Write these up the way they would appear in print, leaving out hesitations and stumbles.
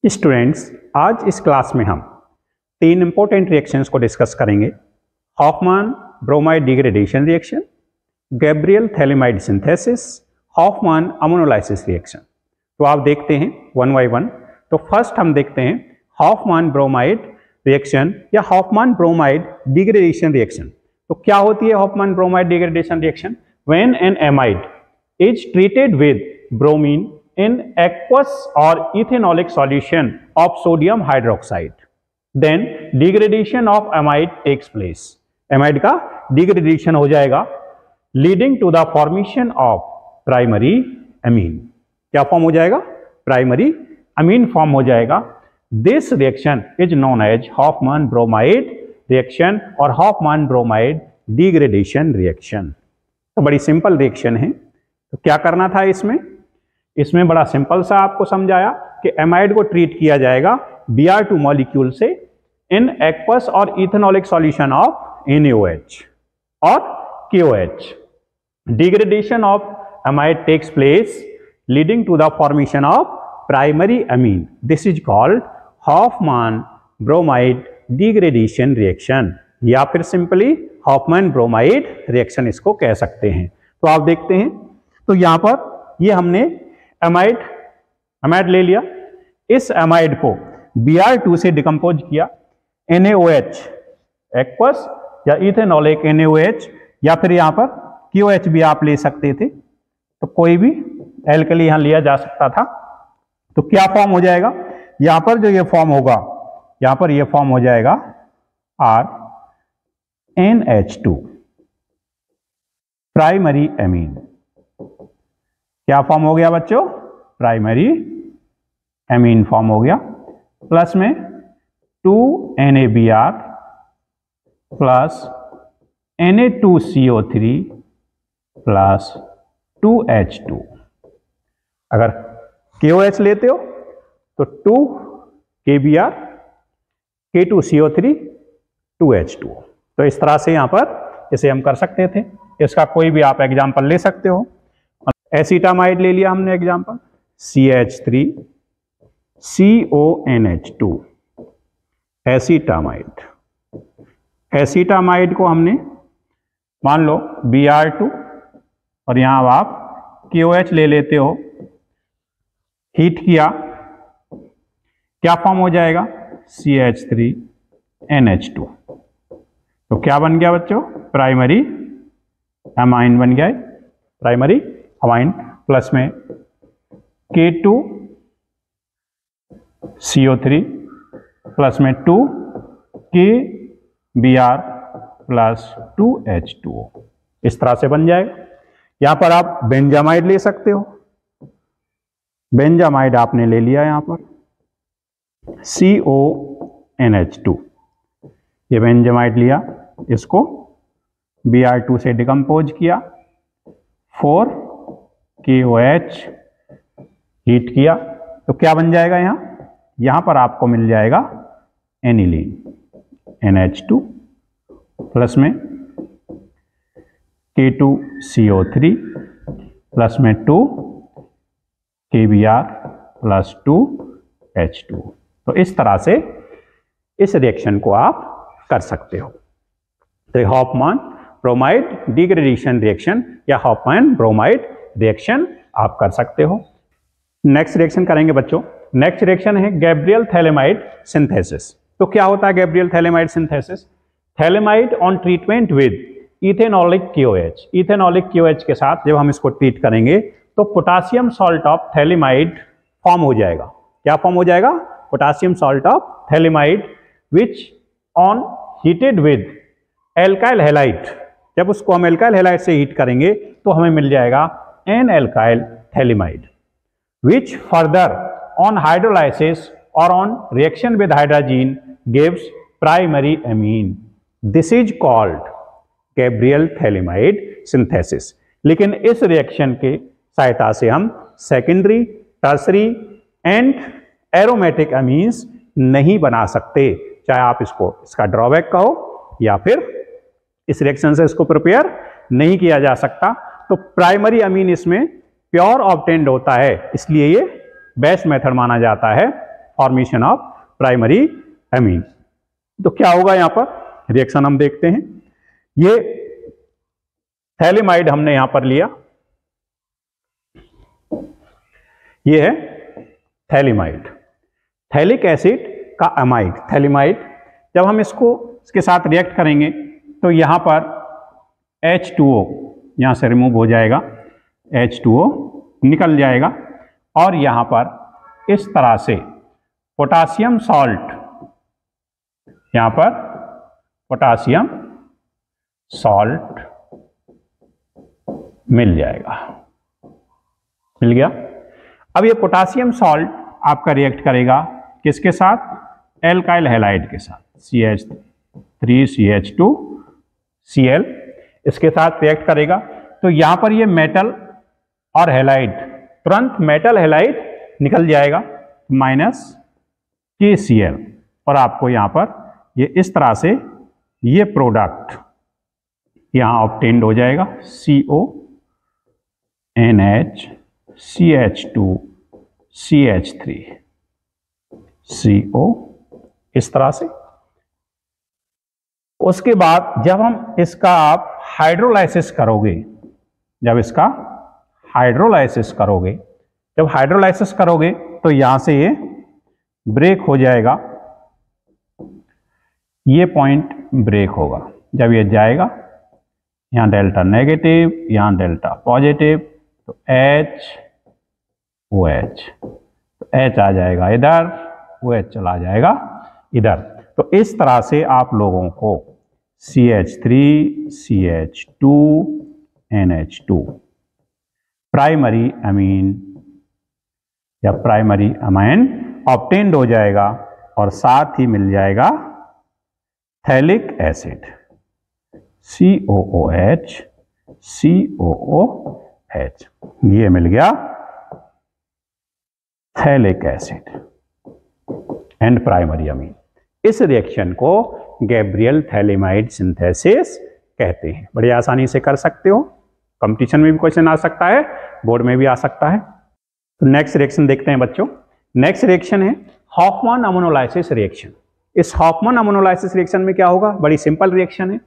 Students, आज इस class में हम तीन इंपॉर्टेंट रिएक्शंस को डिस्कस करेंगे। Hofmann bromide degradation reaction, Gabriel phthalimide synthesis, Hofmann ammonolysis reaction. तो आप देखते हैं वन बाय वन। तो फर्स्ट हम देखते हैं हॉफमैन ब्रोमाइड रिएक्शन या हॉफमैन ब्रोमाइड डिग्रेडेशन रिएक्शन। तो क्या होती है Hofmann bromide degradation reaction? When an amide is treated with bromine in aqueous or ethanolic solution of sodium hydroxide, then degradation of amide takes place. amide का degradation हो जाएगा leading to the formation of primary amine. क्या form हो जाएगा? Primary amine form हो जाएगा। This reaction is known as Hofmann bromide reaction और Hofmann bromide degradation reaction. तो बड़ी सिंपल रिएक्शन है। तो क्या करना था इसमें बड़ा सिंपल सा आपको समझाया कि एमाइड को ट्रीट किया जाएगा Br2 मॉलिक्यूल से इन एक्वस और इथेनॉलिक सॉल्यूशन ऑफ NaOH और KOH। Degradation of amide takes place leading to the formation of primary amine. This is called Hofmann bromide degradation reaction या फिर सिंपली हॉफमैन ब्रोमाइड रिएक्शन इसको कह सकते हैं। तो आप देखते हैं, तो यहां पर ये हमने एमाइड ले लिया। इस एमाइड को Br2 से डिकम्पोज किया NaOH एक्वस या इथेनॉलिक NaOH या फिर यहां पर KOH भी आप ले सकते थे। तो कोई भी एल्कली यहां लिया जा सकता था। तो क्या फॉर्म हो जाएगा? यहां पर जो ये फॉर्म होगा, यहां पर ये फॉर्म हो जाएगा RNH2 प्राइमरी अमीन। क्या फॉर्म हो गया बच्चों? प्राइमरी अमीन फॉर्म हो गया। प्लस में 2NaBr plus Na2CO3 plus 2H2। अगर KOH लेते हो तो 2KBr K2CO3 2H2। तो इस तरह से यहां पर इसे हम कर सकते थे। इसका कोई भी आप एग्जाम्पल ले सकते हो। एसीटामाइड ले लिया हमने एग्जाम्पल, CH3 CONH2 एसीटामाइड को हमने मान लो Br2 और यहां आप KOH ले लेते हो, हीट किया, क्या फॉर्म हो जाएगा? CH3 NH2। तो क्या बन गया बच्चों? प्राइमरी अमाइन बन गया, प्राइमरी अमाइन। प्लस में K2 CO3 प्लस में 2 KBr प्लस 2H2। इस तरह से बन जाएगा। यहां पर आप बेंजामाइड ले सकते हो। बेंजामाइड आपने ले लिया यहां पर CONH2। ये बेंजामाइड लिया, इसको Br2 से डिकम्पोज किया, 4KOH हीट किया। तो क्या बन जाएगा? यहां पर आपको मिल जाएगा एनिलीन NH2 प्लस में K2CO3 प्लस में 2KBr प्लस 2H2। तो इस तरह से इस रिएक्शन को आप कर सकते हो। तो हॉफमैन ब्रोमाइड डिग्रेडेशन रिएक्शन या हॉफमैन ब्रोमाइड रिएक्शन आप कर सकते हो। नेक्स्ट रिएक्शन करेंगे बच्चों। नेक्स्ट रिएक्शन है गैब्रियल थैलेमाइड सिंथेसिस। तो क्या होता है Gabriel phthalimide synthesis? Phthalimide on treatment with ethanolic KOH। Ethanolic KOH के साथ जब हम इसको ट्रीट करेंगे तो potassium salt of phthalimide form हो जाएगा। क्या फॉर्म हो जाएगा? Potassium salt of phthalimide which on heated with alkyl halide. जब उसको हम एल्काइल हैलाइड से हीट करेंगे तो हमें मिल जाएगा N alkyl phthalimide, which further on hydrolysis और on reaction with hydrogen gives primary amine. This is called Gabriel phthalimide synthesis. लेकिन इस रिएक्शन के सहायता से हम secondary, tertiary and aromatic amines नहीं बना सकते। चाहे आप इसका ड्रॉबैक कहो या फिर इस रिएक्शन से इसको प्रिपेयर नहीं किया जा सकता। तो प्राइमरी अमीन इसमें प्योर ऑब्टेन्ड होता है, इसलिए ये बेस्ट मेथड माना जाता है फॉर्मेशन ऑफ प्राइमरी एमीन। तो क्या होगा यहां पर रिएक्शन हम देखते हैं। ये थैलेमाइड हमने यहां पर लिया, ये है थैलेमाइड, थैलिक एसिड का अमाइड थैलेमाइड। जब हम इसके साथ रिएक्ट करेंगे तो यहां पर H2O यहां से रिमूव हो जाएगा, H2O निकल जाएगा और यहां पर इस तरह से पोटासियम सॉल्ट, यहां पर पोटासियम सॉल्ट मिल जाएगा, मिल गया। अब ये पोटासियम सॉल्ट आपका रिएक्ट करेगा किसके साथ, एल्काइल हैलाइड के साथ, CH3CH2Cl इसके साथ रिएक्ट करेगा। तो यहां पर ये मेटल और हैलाइड, तुरंत मेटल हैलाइड निकल जाएगा -KCl और आपको यहां पर ये इस तरह से ये प्रोडक्ट यहां ऑब्टेन्ड हो जाएगा, CONH CH2CH3 CO इस तरह से। उसके बाद जब हम इसका आप हाइड्रोलाइसिस करोगे, जब इसका हाइड्रोलाइसिस करोगे, जब हाइड्रोलाइसिस करोगे तो यहां से ये ब्रेक हो जाएगा, ये पॉइंट ब्रेक होगा। जब ये जाएगा यहां डेल्टा नेगेटिव, यहां डेल्टा पॉजिटिव, तो HOH, तो H आ जाएगा इधर, OH चला जाएगा इधर। तो इस तरह से आप लोगों को CH3CH2NH2 प्राइमरी अमीन या प्राइमरी अमाइन ऑब्टेन्ड हो जाएगा और साथ ही मिल जाएगा थैलिक एसिड COOH COOH, ये मिल गया phthalic acid and primary amine. इस रिएक्शन को गैब्रियल थैलेमाइड सिंथेसिस कहते हैं। बड़ी आसानी से कर सकते हो, कंपटीशन में भी क्वेश्चन आ सकता है, बोर्ड में भी आ सकता है। तो नेक्स्ट रिएक्शन देखते हैं बच्चों। नेक्स्ट रिएक्शन है हॉफमैन अमोनोलाइसिस रिएक्शन। इस हॉफमैन अमोनोलाइसिस रिएक्शन में क्या होगा, बड़ी सिंपल रिएक्शन है।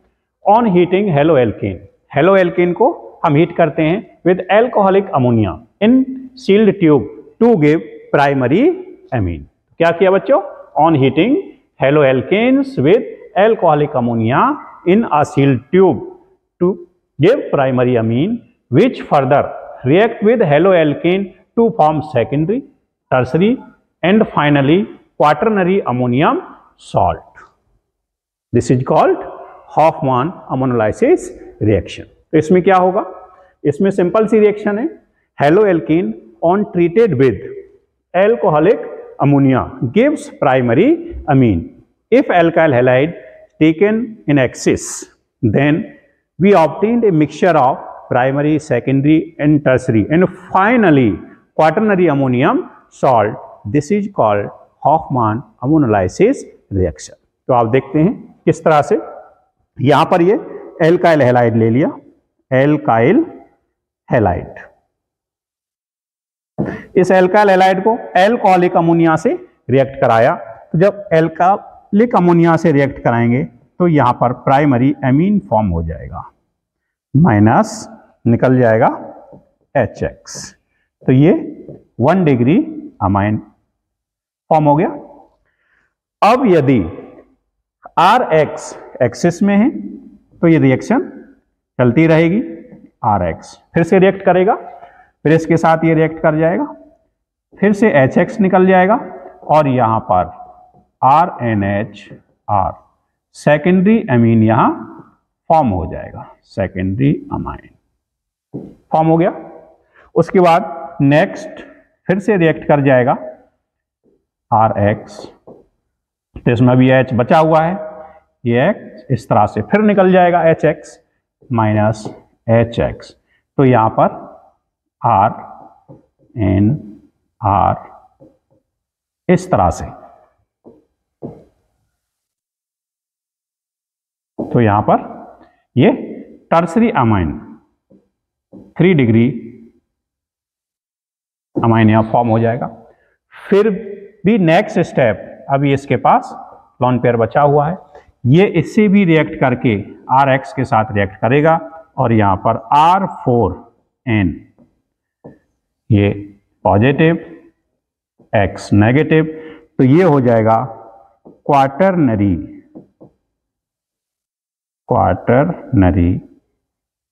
On heating halo alkane, halo alkane को हम हीट करते हैं with alcoholic ammonia in sealed tube to give primary amine. क्या किया बच्चों, on heating halo alkanes with alcoholic ammonia in a sealed tube to give primary amine which further react with haloalkane to form secondary, tertiary and finally quaternary ammonium salt. This is called Hofmann ammonolysis reaction. तो इसमें क्या होगा, इसमें simple सी reaction है। Haloalkene on treated with alcoholic ammonia gives primary amine. If alkyl halide taken in excess then we obtained a mixture of primary, secondary and tertiary and finally quaternary ammonium salt. This is called Hofmann ammonolysis reaction. तो आप देखते हैं किस तरह से यहां पर ये एल्काइल हैलाइड ले लिया, एल्काइल हैलाइड, इस एल्काइल हैलाइड को एल्कोहलिक अमोनिया से रिएक्ट कराया। तो जब एल्कोहलिक अमोनिया से रिएक्ट कराएंगे तो यहां पर प्राइमरी एमीन फॉर्म हो जाएगा, माइनस निकल जाएगा HX, तो ये 1 डिग्री अमाइन फॉर्म हो गया। अब यदि RH एक्सिस में है तो ये रिएक्शन चलती रहेगी, RH फिर से रिएक्ट करेगा, फिर इसके साथ ये रिएक्ट कर जाएगा, फिर से HX निकल जाएगा और यहां पर RNHR सेकेंडरी अमीन यहां फॉर्म हो जाएगा, सेकेंडरी अमाइन फॉर्म हो गया। उसके बाद नेक्स्ट फिर से रिएक्ट कर जाएगा RH, तो इसमें भी H बचा हुआ है, ये X इस तरह से फिर निकल जाएगा HX माइनस HX, तो यहां पर RNR इस तरह से, तो यहां पर ये टर्सरी अमाइन 3 डिग्री अमाइन यहां फॉर्म हो जाएगा। फिर भी नेक्स्ट स्टेप अभी इसके पास लोन पेयर बचा हुआ है, ये इससे भी रिएक्ट करके Rx के साथ रिएक्ट करेगा और यहां पर R4N ये पॉजिटिव X नेगेटिव, तो ये हो जाएगा quaternary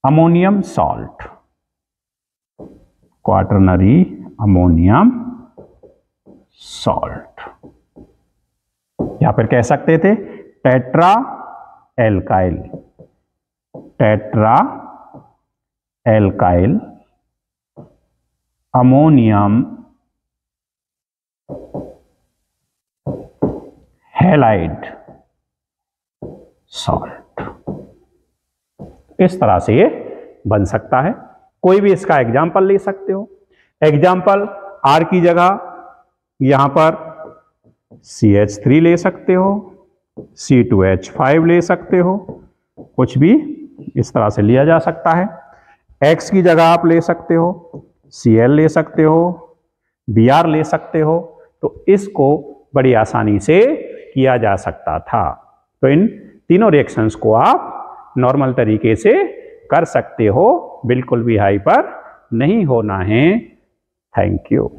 ammonium salt, quaternary ammonium salt, या फिर कह सकते थे tetra alkyl ammonium halide salt. इस तरह से ये बन सकता है। कोई भी इसका एग्जाम्पल ले सकते हो। एग्जाम्पल R की जगह यहां पर CH3 ले सकते हो, C2H5 ले सकते हो, कुछ भी इस तरह से लिया जा सकता है। X की जगह आप ले सकते हो, Cl ले सकते हो, Br ले सकते हो। तो इसको बड़ी आसानी से किया जा सकता था। तो इन तीनों रिएक्शंस को आप नॉर्मल तरीके से कर सकते हो, बिल्कुल भी हाइपर नहीं होना है। Thank you.